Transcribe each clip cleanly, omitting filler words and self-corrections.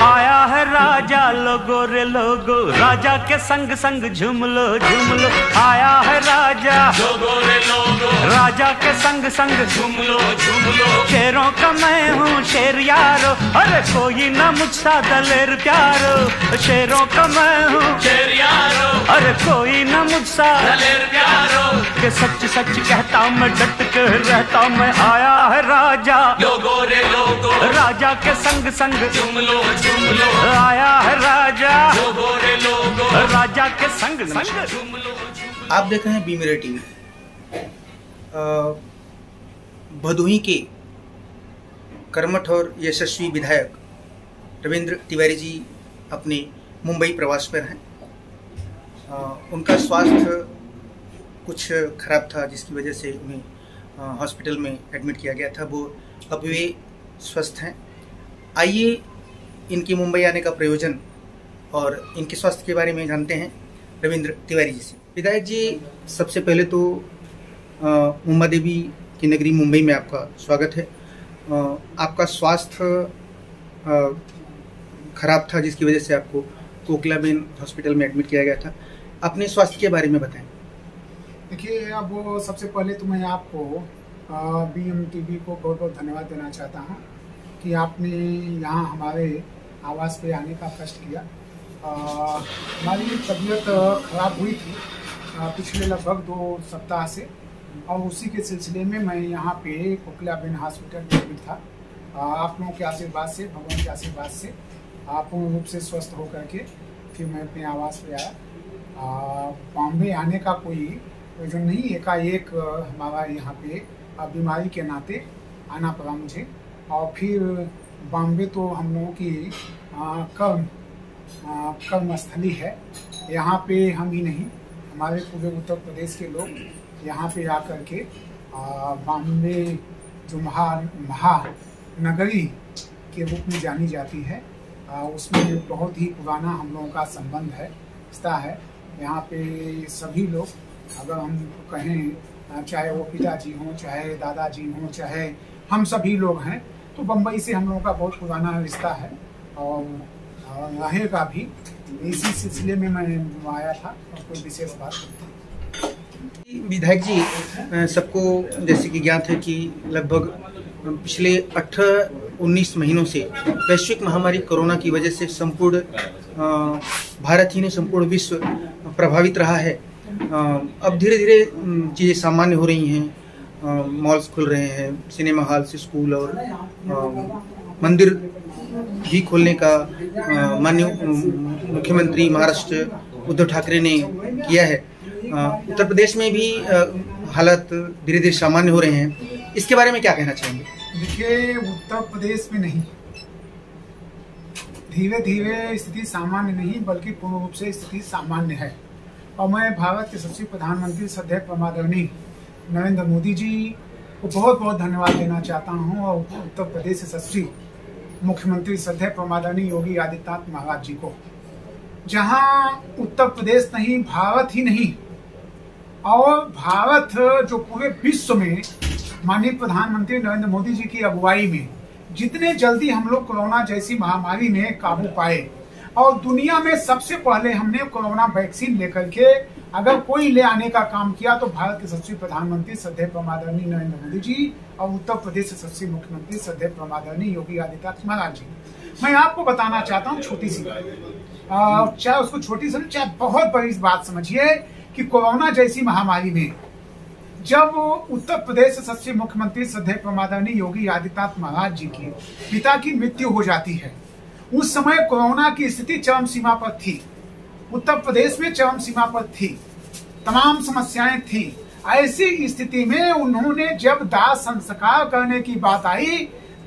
आया है राजा लोगो रे लोगो, राजा के संग संग झूम लो झूम लो। आया है राजा लोगो रे लोगो, राजा के संग संग झूम लो झूम लो। शेरों का मैं हूँ शेर यारो, अरे कोई ना मुझसा दलेर प्यारो। शेरों का मैं हूँ शेर यारो, अरे कोई ना मुझसा दलेर प्यारो। के सच सच कहता मैं डट के रहता मैं। आया है राजा लोगो रे लोगो, राजा के संग संग झूम लो झूम लो। आया है राजा लोगो रे लोगो, राजा के संग संग झूम लो। आप देख रहे हैं बी मिरर टीवी। भदोही के कर्मठ और यशस्वी विधायक रविंद्र तिवारी जी अपने मुंबई प्रवास पर हैं। उनका स्वास्थ्य कुछ खराब था, जिसकी वजह से उन्हें हॉस्पिटल में एडमिट किया गया था। वो अब वे स्वस्थ हैं। आइए इनके मुंबई आने का प्रयोजन और इनके स्वास्थ्य के बारे में जानते हैं रविंद्र तिवारी जी से। विधायक जी, सबसे पहले तो मुंबा देवी की नगरी मुंबई में आपका स्वागत है। आपका स्वास्थ्य खराब था, जिसकी वजह से आपको कोकिलाबेन हॉस्पिटल में एडमिट किया गया था। अपने स्वास्थ्य के बारे में बताएं। देखिए, अब सबसे पहले तो मैं आपको BMTV को बहुत बहुत धन्यवाद देना चाहता हूँ कि आपने यहाँ हमारे आवास पे आने का कष्ट किया। हमारी तबीयत खराब हुई थी पिछले लगभग 2 सप्ताह से, और उसी के सिलसिले में मैं यहाँ पे कोकिलाबेन हॉस्पिटल में एडमिट था। आप लोगों के आशीर्वाद से, भगवान के आशीर्वाद से आप पूर्ण रूप से स्वस्थ होकर के फिर मैं अपने आवास पे आया। बॉम्बे आने का कोई प्रयोजन नहीं, एकाएक हमारा यहाँ पे बीमारी के नाते आना पड़ा मुझे। और फिर बॉम्बे तो हम लोगों की कर्मस्थली है। यहाँ पे हम ही नहीं, हमारे पूरे उत्तर प्रदेश के लोग यहाँ पे आकर के बॉम्बे जो महानगरी के रूप में जानी जाती है, उसमें बहुत ही पुराना हम लोगों का संबंध है, रिश्ता है। यहाँ पे सभी लोग, अगर हम कहें चाहे वो पिताजी हों, चाहे दादाजी हों, चाहे हम सभी लोग हैं, तो बम्बई से हम लोगों का बहुत पुराना रिश्ता है और रहेगा भी। इसी सिलसिले में मैं आया था और कोई विशेष बात नहीं। विधायक जी, सबको जैसे कि ज्ञात है कि लगभग पिछले 18-19 महीनों से वैश्विक महामारी कोरोना की वजह से संपूर्ण भारत ही नहीं संपूर्ण विश्व प्रभावित रहा है। अब धीरे धीरे चीज़ें सामान्य हो रही हैं। मॉल्स खुल रहे हैं, सिनेमा हॉल से स्कूल और मंदिर भी खोलने का माननीय मुख्यमंत्री महाराष्ट्र उद्धव ठाकरे ने किया है। उत्तर प्रदेश में भी हालात धीरे धीरे सामान्य हो रहे हैं। इसके बारे में क्या कहना चाहेंगे? देखिए, उत्तर प्रदेश में नहीं, धीरे धीरे स्थिति सामान्य नहीं बल्कि पूर्ण रूप से स्थिति सामान्य है। और मैं भारत के यशस्वी प्रधानमंत्री श्रद्धेय परमादरणीय नरेंद्र मोदी जी को बहुत बहुत धन्यवाद देना चाहता हूं, और उत्तर प्रदेश यशस्वी मुख्यमंत्री श्रद्धेय परमादरणीय योगी आदित्यनाथ महाराज जी को, जहां उत्तर प्रदेश नहीं, भारत ही नहीं और भारत जो पूरे विश्व में माननीय प्रधानमंत्री नरेंद्र मोदी जी की अगुवाई में जितने जल्दी हम लोग कोरोना जैसी महामारी में काबू पाए, और दुनिया में सबसे पहले हमने कोरोना वैक्सीन लेकर के अगर कोई ले आने का काम किया तो भारत के यशस्वी प्रधानमंत्री श्रद्धेय परमादरणीय नरेंद्र मोदी जी और उत्तर प्रदेश यशस्वी मुख्यमंत्री श्रद्धेय परमादरणीय योगी आदित्यनाथ महाराज जी। मैं आपको बताना चाहता हूँ छोटी सी बात, चाहे उसको छोटी सी चाहे बहुत बड़ी बात समझिए कि कोरोना जैसी महामारी में जब उत्तर प्रदेश यशस्वी मुख्यमंत्री श्रद्धेय परमादरणीय योगी आदित्यनाथ महाराज जी की पिता की मृत्यु हो जाती है, उस समय कोरोना की स्थिति चरम सीमा पर थी, उत्तर प्रदेश में चरम सीमा पर थी, तमाम समस्याएं थी। ऐसी स्थिति में उन्होंने जब दाह संस्कार करने की बात आई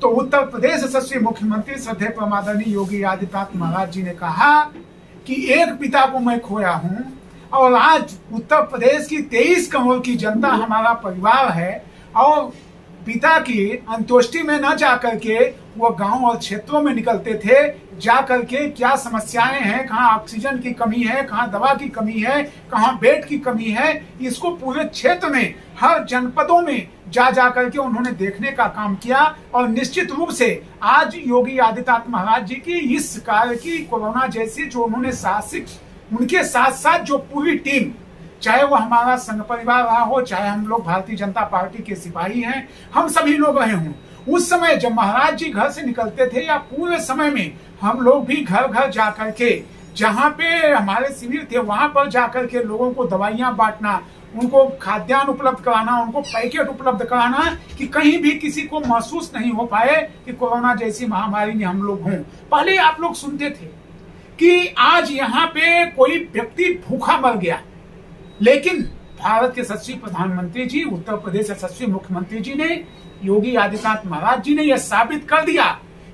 तो उत्तर प्रदेश यशस्वी मुख्यमंत्री श्रद्धेय परमादरणीय योगी आदित्यनाथ महाराज जी ने कहा कि एक पिता को मैं खोया हूं और आज उत्तर प्रदेश की 23 करोड़ की जनता हमारा परिवार है और पिता की अंत्येष्टि में न जाकर के वो गांव और क्षेत्रों में निकलते थे, जा करके क्या समस्याएं हैं, कहाँ ऑक्सीजन की कमी है, कहाँ दवा की कमी है, कहाँ बेड की कमी है, इसको पूरे क्षेत्र में हर जनपदों में जा करके उन्होंने देखने का काम किया। और निश्चित रूप से आज योगी आदित्यनाथ महाराज जी की इस कार्य की कोरोना जैसी जो उन्होंने साहसिक, उनके साथ साथ जो पूरी टीम, चाहे वो हमारा संघ परिवार रहा हो, चाहे हम लोग भारतीय जनता पार्टी के सिपाही हैं, हम सभी लोग रहे हों, उस समय जब महाराज जी घर से निकलते थे या पूरे समय में हम लोग भी घर घर जा करके, जहाँ पे हमारे शिविर थे वहां पर जाकर के लोगों को दवाइयां बांटना, उनको खाद्यान्न उपलब्ध कराना, उनको पैकेट उपलब्ध कराना कि कहीं भी किसी को महसूस नहीं हो पाए कि कोरोना जैसी महामारी में हम लोग हों। पहले आप लोग सुनते थे कि आज यहाँ पे कोई व्यक्ति भूखा मर गया, लेकिन भारत के यशस्वी प्रधानमंत्री जी, उत्तर प्रदेश यशस्वी मुख्यमंत्री जी ने, योगी आदित्यनाथ महाराज जी ने यह साबित कर दिया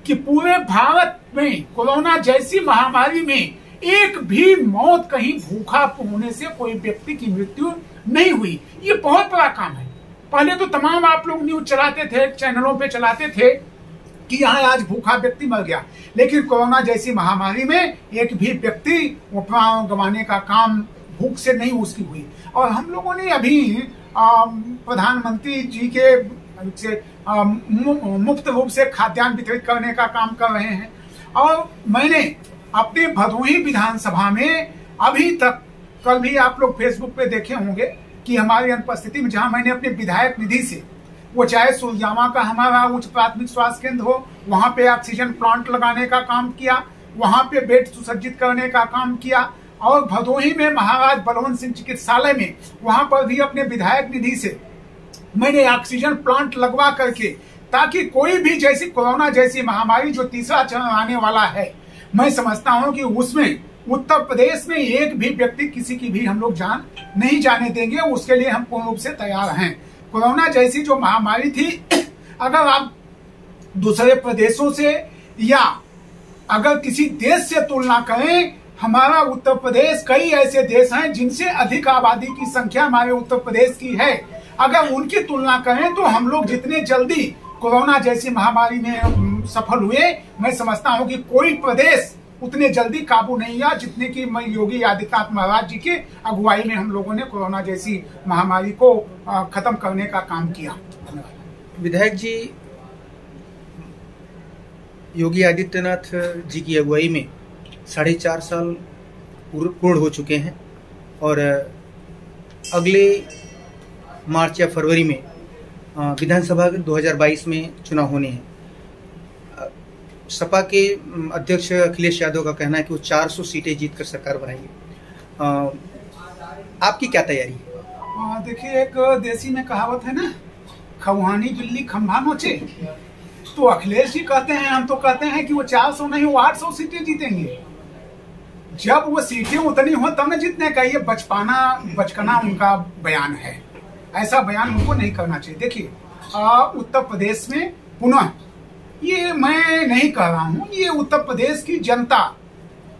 कि पूरे भारत में कोरोना जैसी महामारी में एक भी मौत कहीं भूखा होने से कोई व्यक्ति की मृत्यु नहीं हुई। ये बहुत बड़ा काम है। पहले तो तमाम आप लोग न्यूज चलाते थे, चैनलों पे चलाते थे कि यहाँ आज भूखा व्यक्ति मर गया, लेकिन कोरोना जैसी महामारी में एक भी व्यक्ति प्राण गंवाने का काम भूख से नहीं उसकी हुई। और हम लोगों ने अभी प्रधानमंत्री जी के से मुफ्त रूप से खाद्यान्न वितरित करने का काम कर रहे हैं। और मैंने अपने भदोही विधानसभा में अभी तक, कल भी आप लोग फेसबुक पे देखे होंगे कि हमारी अनुपस्थिति में जहां मैंने अपने विधायक निधि से, वो चाहे सुरजामा का हमारा उच्च प्राथमिक स्वास्थ्य केंद्र हो, वहां पे ऑक्सीजन प्लांट लगाने का काम किया, वहां पे बेड सुसज्जित करने का काम किया, और भदोही में महाराज बलवंत सिंह चिकित्सालय में वहां पर भी अपने विधायक निधि से मैंने ऑक्सीजन प्लांट लगवा करके, ताकि कोई भी जैसी कोरोना जैसी महामारी जो तीसरा चरण आने वाला है, मैं समझता हूं कि उसमें उत्तर प्रदेश में एक भी व्यक्ति किसी की भी हम लोग जान नहीं जाने देंगे। उसके लिए हम पूर्ण रूप से तैयार हैं। कोरोना जैसी जो महामारी थी, अगर आप दूसरे प्रदेशों से या अगर किसी देश से तुलना करें, हमारा उत्तर प्रदेश, कई ऐसे देश हैं जिनसे अधिक आबादी की संख्या हमारे उत्तर प्रदेश की है। अगर उनकी तुलना करें तो हम लोग जितने जल्दी कोरोना जैसी महामारी में सफल हुए, मैं समझता हूं कि कोई प्रदेश उतने जल्दी काबू नहीं आया जितने की मैं योगी आदित्यनाथ महाराज जी के अगुवाई में हम लोगों ने कोरोना जैसी महामारी को खत्म करने का काम किया। धन्यवाद। विधायक जी, योगी आदित्यनाथ जी की अगुवाई में 4.5 साल पूर्ण हो चुके हैं और अगले मार्च या फरवरी में विधानसभा 2022 में चुनाव होने हैं। सपा के अध्यक्ष अखिलेश यादव का कहना है कि वो 400 सीटें जीतकर सरकार बनाएंगे। आपकी क्या तैयारी है? देखिए, एक देसी में कहावत है ना, खौहानी बिल्ली खंभा नोचे। तो अखिलेश जी कहते हैं, हम तो कहते हैं कि वो 400 नहीं, वो 800 सीटें जीतेंगे। जब वो सीटें उतनी हो तब न जीतने का, ये बचपना उनका बयान है। ऐसा बयान उनको नहीं करना चाहिए। देखिए, उत्तर प्रदेश में पुनः, ये मैं नहीं कह रहा हूं, ये उत्तर प्रदेश की जनता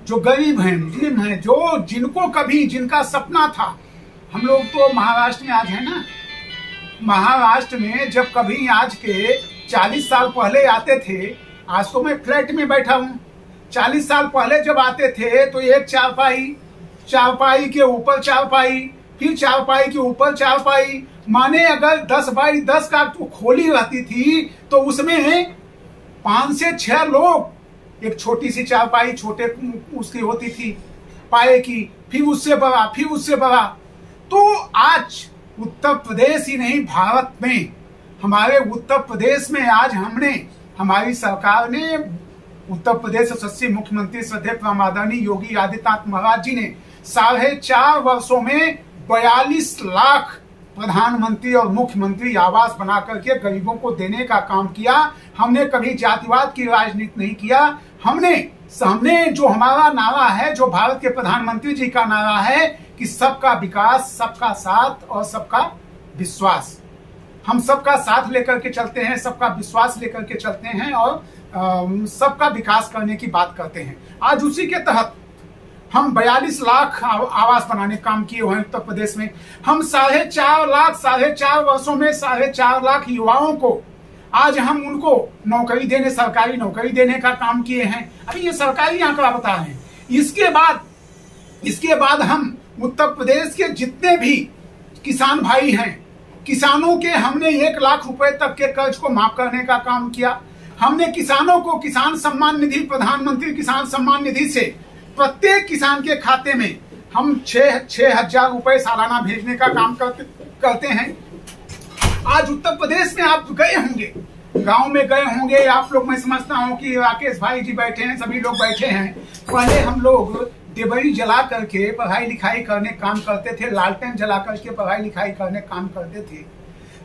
जो गरीब हैं, मुस्लिम हैं, जो जिनको कभी, जिनका सपना था, हम लोग तो महाराष्ट्र में आज है ना, महाराष्ट्र में जब कभी आज के 40 साल पहले आते थे, आज तो मैं फ्लैट में बैठा हूं, 40 साल पहले जब आते थे तो एक चारपाई के ऊपर चारपाई, फिर चारपाई के ऊपर चारपाई, माने अगर 10 बाई 10 का तो खोली रहती थी तो उसमें 5 से 6 लोग, एक छोटी सी चारपाई छोटे उसकी होती थी पाए की, फिर उससे बड़ा, फिर उससे बड़ा। तो आज उत्तर प्रदेश ही नहीं, भारत में, हमारे उत्तर प्रदेश में आज हमारी सरकार ने, उत्तर प्रदेश यशस्वी मुख्यमंत्री श्रद्धेय आदरणीय योगी आदित्यनाथ महाराज जी ने 4.5 वर्षों में 42 लाख प्रधानमंत्री और मुख्यमंत्री आवास बना करके गरीबों को देने का काम किया। हमने कभी जातिवाद की राजनीति नहीं किया। हमने जो हमारा नारा है, जो भारत के प्रधानमंत्री जी का नारा है कि सबका विकास, सबका साथ और सबका विश्वास, हम सबका साथ लेकर के चलते हैं, सबका विश्वास लेकर के चलते हैं और सबका विकास करने की बात करते हैं। आज उसी के तहत हम 42 लाख आवास बनाने काम किए हुए हैं उत्तर प्रदेश में। हम 4.5 वर्षों में 4.5 लाख युवाओं को आज हम उनको नौकरी देने, सरकारी नौकरी देने का काम किए हैं। अभी ये सरकारी आंकड़ा बता रहे हैं। इसके बाद हम उत्तर प्रदेश के जितने भी किसान भाई हैं, किसानों के हमने 1 लाख रुपए तक के कर्ज को माफ करने का काम किया। हमने किसानों को किसान सम्मान निधि, प्रधानमंत्री किसान सम्मान निधि से प्रत्येक किसान के खाते में हम 6,000 रुपए सालाना भेजने का काम करते हैं। आज उत्तर प्रदेश में आप गए होंगे, गांव में गए होंगे आप लोग, मैं समझता हूं कि राकेश भाई जी बैठे हैं, सभी लोग बैठे हैं। पहले हम लोग डिबरी जला करके पढ़ाई लिखाई करने काम करते थे, लालटेन जला करके पढ़ाई लिखाई करने काम करते थे।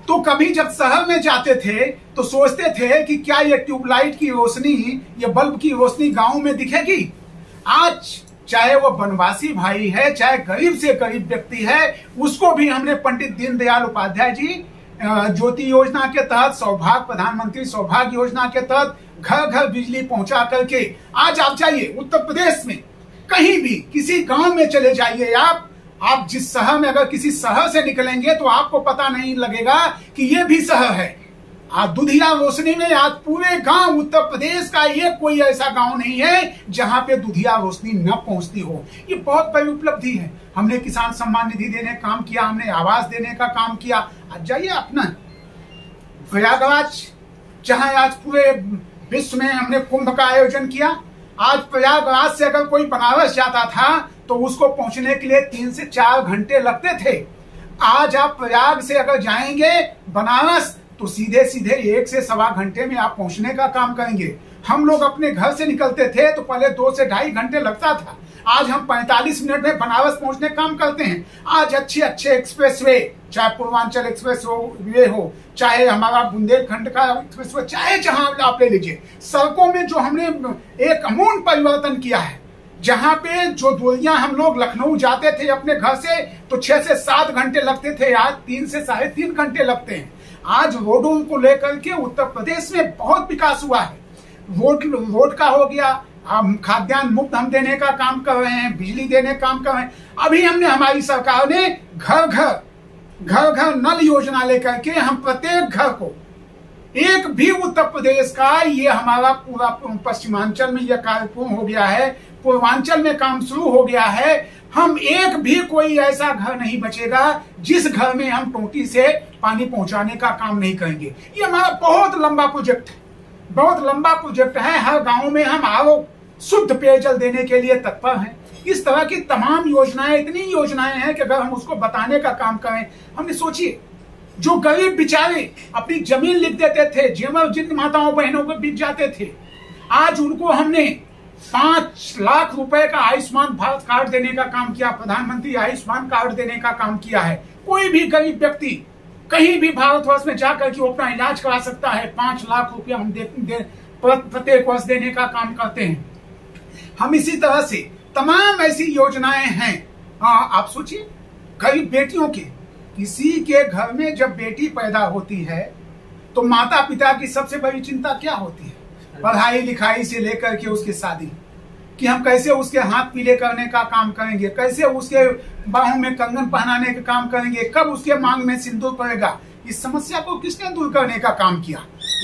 तो कभी जब शहर में जाते थे तो सोचते थे कि क्या ये ट्यूबलाइट की रोशनी, ये बल्ब की रोशनी गांव में दिखेगी। आज चाहे वो वनवासी भाई है, चाहे गरीब से गरीब व्यक्ति है, उसको भी हमने पंडित दीनदयाल उपाध्याय जी ज्योति योजना के तहत, सौभाग्य, प्रधानमंत्री सौभाग्य योजना के तहत घर घर बिजली पहुंचा करके, आज आप जाइए उत्तर प्रदेश में कहीं भी किसी गांव में चले जाइए, आप जिस शहर में, अगर किसी शहर से निकलेंगे तो आपको पता नहीं लगेगा कि ये भी शहर है। आज दुधिया रोशनी में आज पूरे गांव उत्तर प्रदेश का ये कोई ऐसा गांव नहीं है जहां पे दुधिया रोशनी न पहुंचती हो। ये बहुत बड़ी उपलब्धि है। हमने किसान सम्मान निधि देने का काम किया, हमने आवास देने का काम किया। आज जाइए अपना प्रयागराज, जहां आज पूरे विश्व में हमने कुंभ का आयोजन किया। आज प्रयागराज से अगर कोई बनारस जाता था तो उसको पहुंचने के लिए 3 से 4 घंटे लगते थे। आज आप प्रयाग से अगर जाएंगे बनारस तो सीधे 1 से 1.25 घंटे में आप पहुंचने का काम करेंगे। हम लोग अपने घर से निकलते थे तो पहले 2 से 2.5 घंटे लगता था, आज हम 45 मिनट में बनारस पहुंचने काम करते हैं। आज अच्छे एक्सप्रेस वे, चाहे पूर्वांचल एक्सप्रेस वे हो, चाहे हमारा बुंदेलखंड का एक्सप्रेस वे, चाहे जहां आप ले लीजिए, सड़कों में जो हमने एक अमूल परिवर्तन किया है। जहां पे जो दूरियां हम लोग लखनऊ जाते थे अपने घर से तो 6 से 7 घंटे लगते थे, आज 3 से 3.5 घंटे लगते हैं। आज रोडों को लेकर के उत्तर प्रदेश में बहुत विकास हुआ है। रोड का हो गया, खाद्यान्न मुफ्त हम देने का काम कर रहे हैं, बिजली देने का काम कर रहे हैं। अभी हमने, हमारी सरकार ने घर घर नल योजना लेकर के हम प्रत्येक घर को, एक भी उत्तर प्रदेश का, ये हमारा पूरा पश्चिमांचल में यह कार्यक्रम हो गया है, पूर्वांचल में काम शुरू हो गया है। हम एक भी कोई ऐसा घर नहीं बचेगा जिस घर में हम टोटी से पानी पहुंचाने का काम नहीं करेंगे। ये हमारा बहुत लंबा प्रोजेक्ट है, बहुत लंबा प्रोजेक्ट है। हर गांव में हम आरो शुद्ध पेयजल देने के लिए तत्पर हैं। इस तरह की तमाम योजनाएं, इतनी योजनाएं हैं कि अगर हम उसको बताने का काम करें, हमने सोचिए जो गरीब बेचारे अपनी जमीन लिख देते थे, जिन माताओं बहनों को बिक जाते थे, आज उनको हमने 5 लाख रुपए का आयुष्मान भारत कार्ड देने का काम किया, प्रधानमंत्री आयुष्मान कार्ड देने का काम किया है। कोई भी गरीब व्यक्ति कहीं भी भारतवर्ष में जाकर के वो अपना इलाज करा सकता है। 5 लाख रुपया हम प्रत्येक वर्ष देने का काम करते हैं। हम इसी तरह से तमाम ऐसी योजनाएं हैं। आप सोचिए, गरीब बेटियों के, किसी के घर में जब बेटी पैदा होती है तो माता पिता की सबसे बड़ी चिंता क्या होती है? पढ़ाई लिखाई से लेकर के उसकी शादी, कि हम कैसे उसके हाथ पीले करने का काम करेंगे, कैसे उसके बाहों में कंगन पहनाने का काम करेंगे, कब उसके मांग में सिंदूर पड़ेगा। इस समस्या को किसने दूर करने का काम किया?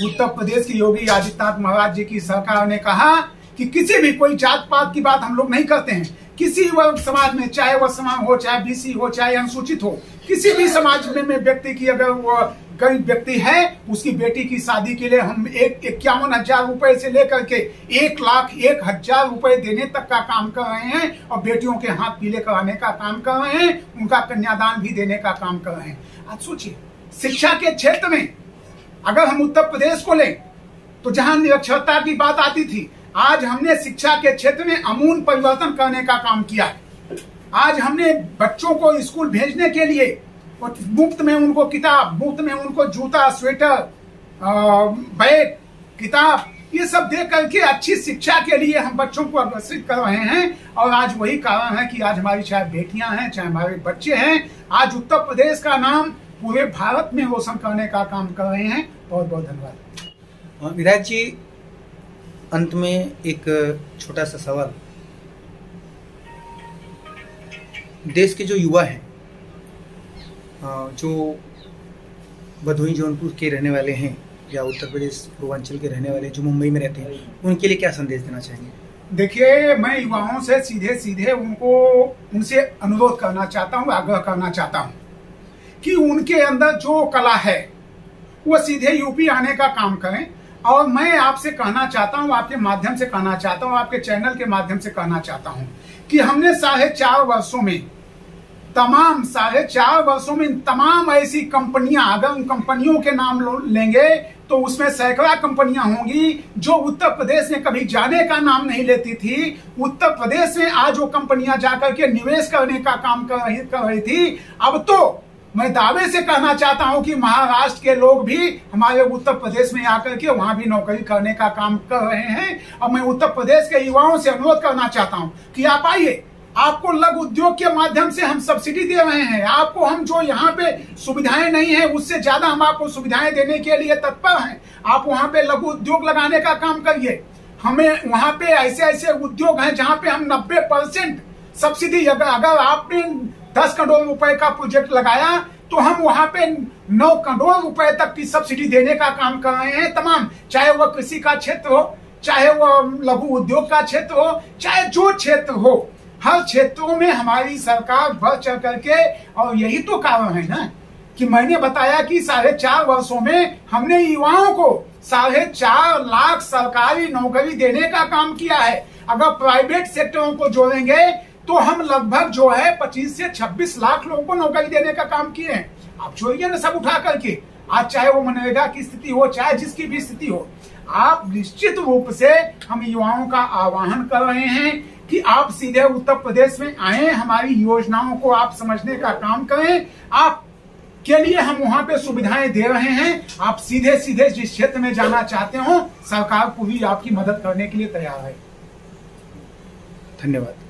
उत्तर प्रदेश की योगी आदित्यनाथ महाराज जी की सरकार ने कहा कि किसी भी कोई जात पात की बात हम लोग नहीं करते हैं। किसी वर्ग समाज में, चाहे वह समाज हो, चाहे BC हो, चाहे अनुसूचित हो, किसी भी समाज में व्यक्ति की अगर वो गरीब व्यक्ति है, उसकी बेटी की शादी के लिए हम 51,000 रुपए से लेकर के 1,01,000 रुपए देने तक का काम कर रहे हैं और बेटियों के हाथ पीले कराने का काम कर रहे हैं, उनका कन्यादान भी देने का काम कर रहे हैं। आज सोचिए, शिक्षा के क्षेत्र में अगर हम उत्तर प्रदेश को लें तो जहां निरक्षरता की बात आती थी, आज हमने शिक्षा के क्षेत्र में आमूल परिवर्तन करने का काम किया है। आज हमने बच्चों को स्कूल भेजने के लिए मुफ्त में उनको किताब, मुफ्त में उनको जूता, स्वेटर, बैग, किताब, ये सब दे करके अच्छी शिक्षा के लिए हम बच्चों को अग्रसित कर रहे हैं। और आज वही कारण है कि आज हमारी चाहे बेटियां हैं, चाहे हमारे बच्चे हैं, आज उत्तर प्रदेश का नाम पूरे भारत में रोशन करने का काम कर रहे हैं। बहुत बहुत धन्यवाद। विराट जी, अंत में एक छोटा सा सवाल, देश के जो युवा हैं, जो भदोही जौनपुर के रहने वाले हैं या उत्तर प्रदेश पूर्वांचल के रहने वाले जो मुंबई में रहते हैं, उनके लिए क्या संदेश देना चाहेंगे? देखिए, मैं युवाओं से सीधे सीधे उनसे अनुरोध करना चाहता हूँ, आग्रह करना चाहता हूँ कि उनके अंदर जो कला है वो सीधे यूपी आने का काम करें। और मैं आपसे कहना चाहता हूँ, आपके माध्यम से कहना चाहता हूँ, आपके चैनल के माध्यम से कहना चाहता हूँ कि हमने 4.5 वर्षों में तमाम ऐसी कंपनियां, अगर उन कंपनियों के नाम लेंगे तो उसमें सैकड़ा कंपनियां होंगी जो उत्तर प्रदेश में कभी जाने का नाम नहीं लेती थी। उत्तर प्रदेश में आज वो कंपनियां जाकर के निवेश करने का काम कर रही थी। अब तो मैं दावे से कहना चाहता हूं कि महाराष्ट्र के लोग भी हमारे उत्तर प्रदेश में आकर के वहां भी नौकरी करने का काम कर रहे हैं। और मैं उत्तर प्रदेश के युवाओं से अनुरोध करना चाहता हूं कि आप आइए, आपको लघु उद्योग के माध्यम से हम सब्सिडी दे रहे हैं। आपको हम जो यहाँ पे सुविधाएं नहीं है उससे ज्यादा हम आपको सुविधाएं देने के लिए तत्पर हैं। आप वहाँ पे लघु उद्योग लगाने का काम करिए। हमें वहाँ पे ऐसे ऐसे उद्योग हैं जहाँ पे हम 90% सब्सिडी, अगर आपने 10 करोड़ रुपए का प्रोजेक्ट लगाया तो हम वहाँ पे 9 करोड़ रुपए तक की सब्सिडी देने का काम कर रहे हैं। तमाम, चाहे वह कृषि का क्षेत्र हो, चाहे वह लघु उद्योग का क्षेत्र हो, चाहे जो क्षेत्र हो, हर क्षेत्रों में हमारी सरकार बढ़ चढ़ करके, और यही तो कारण है ना कि मैंने बताया कि 4.5 वर्षों में हमने युवाओं को 4.5 लाख सरकारी नौकरी देने का काम किया है। अगर प्राइवेट सेक्टरों को जोड़ेंगे तो हम लगभग जो है 25 से 26 लाख लोगों को नौकरी देने का काम किए हैं। आप जोड़िए ना सब उठा करके, आज चाहे वो मनरेगा की स्थिति हो, चाहे जिसकी भी स्थिति हो, आप निश्चित रूप से हम युवाओं का आह्वान कर रहे हैं कि आप सीधे उत्तर प्रदेश में आए, हमारी योजनाओं को आप समझने का काम करें। आप के लिए हम वहां पे सुविधाएं दे रहे हैं। आप सीधे सीधे जिस क्षेत्र में जाना चाहते हो, सरकार पूरी आपकी मदद करने के लिए तैयार है। धन्यवाद।